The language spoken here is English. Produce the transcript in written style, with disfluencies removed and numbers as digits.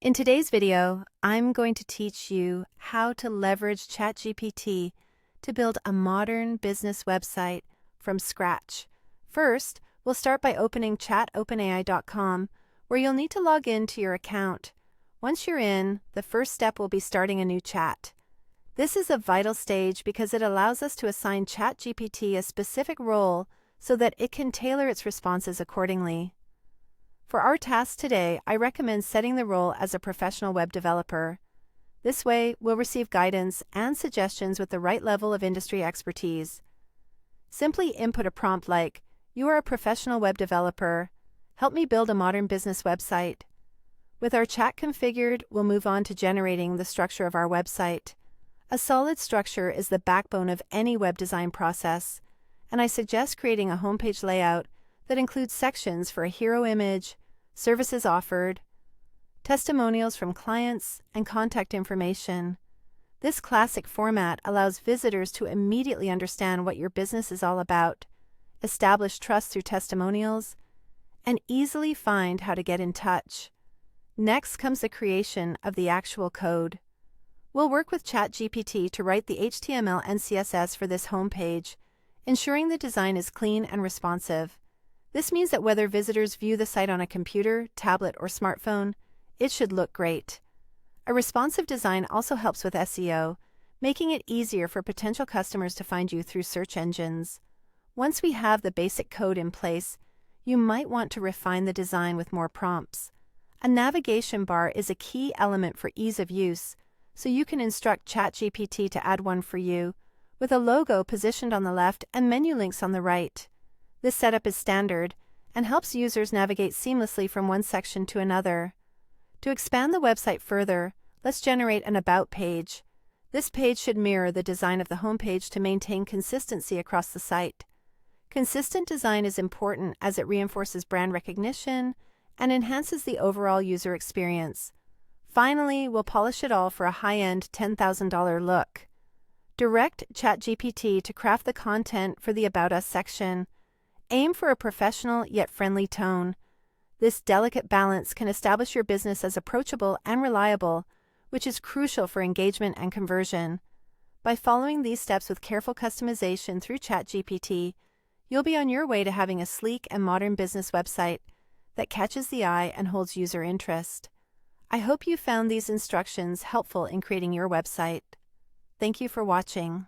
In today's video, I'm going to teach you how to leverage ChatGPT to build a modern business website from scratch. First, we'll start by opening chatopenai.com, where you'll need to log in to your account. Once you're in, the first step will be starting a new chat. This is a vital stage because it allows us to assign ChatGPT a specific role so that it can tailor its responses accordingly. For our task today, I recommend setting the role as a professional web developer. This way, we'll receive guidance and suggestions with the right level of industry expertise. Simply input a prompt like, "You are a professional web developer. Help me build a modern business website." With our chat configured, we'll move on to generating the structure of our website. A solid structure is the backbone of any web design process, and I suggest creating a homepage layout that includes sections for a hero image, services offered, testimonials from clients, and contact information. This classic format allows visitors to immediately understand what your business is all about, establish trust through testimonials, and easily find how to get in touch. Next comes the creation of the actual code. We'll work with ChatGPT to write the HTML and CSS for this homepage, ensuring the design is clean and responsive. This means that whether visitors view the site on a computer, tablet, or smartphone, it should look great. A responsive design also helps with SEO, making it easier for potential customers to find you through search engines. Once we have the basic code in place, you might want to refine the design with more prompts. A navigation bar is a key element for ease of use, so you can instruct ChatGPT to add one for you, with a logo positioned on the left and menu links on the right. This setup is standard and helps users navigate seamlessly from one section to another. To expand the website further, let's generate an About page. This page should mirror the design of the homepage to maintain consistency across the site. Consistent design is important as it reinforces brand recognition and enhances the overall user experience. Finally, we'll polish it all for a high-end $10,000 look. Direct ChatGPT to craft the content for the About Us section. Aim for a professional yet friendly tone. This delicate balance can establish your business as approachable and reliable, which is crucial for engagement and conversion. By following these steps with careful customization through ChatGPT, you'll be on your way to having a sleek and modern business website that catches the eye and holds user interest. I hope you found these instructions helpful in creating your website. Thank you for watching.